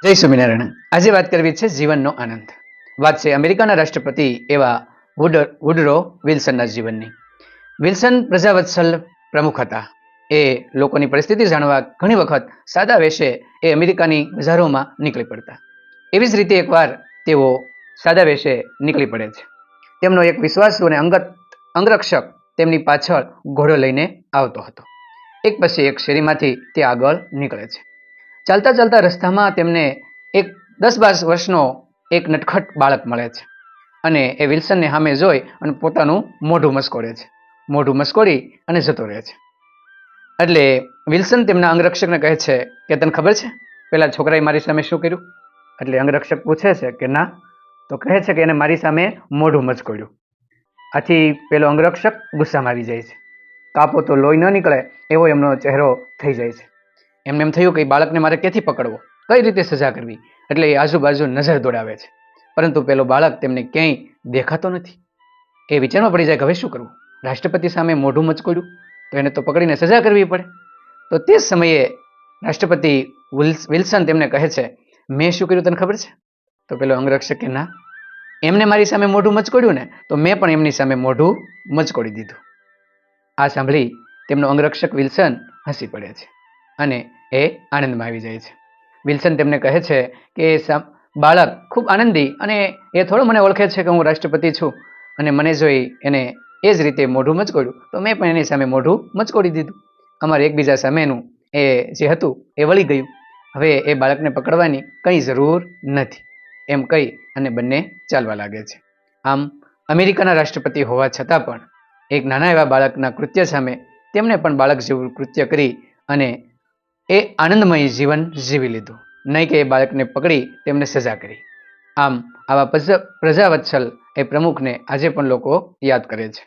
જય સ્વામિનારાયણ. આજે વાત કરવી છે જીવનનો આનંદ. વાત છે અમેરિકાના રાષ્ટ્રપતિ એવા વુડરો વિલ્સનના જીવનની. વિલ્સન પ્રજાવત્સલ પ્રમુખ હતા. એ લોકોની પરિસ્થિતિ જાણવા ઘણી વખત સાદા વેશે એ અમેરિકાની બજારોમાં નીકળી પડતા. એવી જ રીતે એકવાર તેઓ સાદા વેશે નીકળી પડે છે. તેમનો એક વિશ્વાસુ અને અંગરક્ષક તેમની પાછળ ઘોડો લઈને આવતો હતો. એક પછી એક શેરીમાંથી તે આગળ નીકળે છે. ચાલતા ચાલતા રસ્તામાં તેમને એક 10-12 વર્ષનો એક નટખટ બાળક મળે છે અને એ વિલ્સનને સામે જોઈ અને પોતાનું મોઢું મસ્કોડે છે. મોઢું મસ્કોડી અને જતો રહે છે. એટલે વિલ્સન તેમના અંગરક્ષકને કહે છે કે તને ખબર છે પેલા છોકરાએ મારી સામે શું કર્યું? એટલે અંગરક્ષક પૂછે છે કે ના. તો કહે છે કે એને મારી સામે મોઢું મચકોડ્યું. આથી પેલો અંગરક્ષક ગુસ્સામાં આવી જાય છે. કાપો તો લોહી ન નીકળે એવો એમનો ચહેરો થઈ જાય છે. એમને એમ થયું કે બાળકને મારે ક્યાંથી પકડવો, કઈ રીતે સજા કરવી. એટલે એ આજુબાજુ નજર દોડાવે છે, પરંતુ પેલો બાળક તેમને ક્યાંય દેખાતો નથી. એ વિચારમાં પડી જાય કે હવે શું કરવું. રાષ્ટ્રપતિ સામે મોઢું મચકોડ્યું તો એને તો પકડીને સજા કરવી પડે. તો તે સમયે રાષ્ટ્રપતિ વિલ્સન તેમને કહે છે મેં શું કર્યું તને ખબર છે? તો પેલો અંગરક્ષક કે ના. એમને મારી સામે મોઢું મચકોડ્યું ને તો મેં પણ એમની સામે મોઢું મચકોડી દીધું. આ સાંભળી તેમનો અંગરક્ષક વિલ્સન હસી પડે છે અને એ આનંદમાં આવી જાય છે. વિલ્સન તેમને કહે છે કે બાળક ખૂબ આનંદી અને એ થોડો મને ઓળખે છે કે હું રાષ્ટ્રપતિ છું અને મને જોઈ એને એ જ રીતે મોઢું મચકોડ્યું તો મેં પણ એની સામે મોઢું મચકોડી દીધું. અમારે એકબીજા સામેનું એ જે હતું એ વળી ગયું. હવે એ બાળકને પકડવાની કંઈ જરૂર નથી એમ કહી અને બંને ચાલવા લાગે છે. આમ અમેરિકાના રાષ્ટ્રપતિ હોવા છતાં પણ એક નાના એવા બાળકના કૃત્ય સામે તેમણે પણ બાળક જેવું કૃત્ય કરી અને એ આનંદમય જીવન જીવી લીધું, નહીં કે એ બાળકને પકડી તેમને સજા કરી. આમ આવા પ્રજાવત્સલ એ પ્રમુખને આજે પણ લોકો યાદ કરે છે.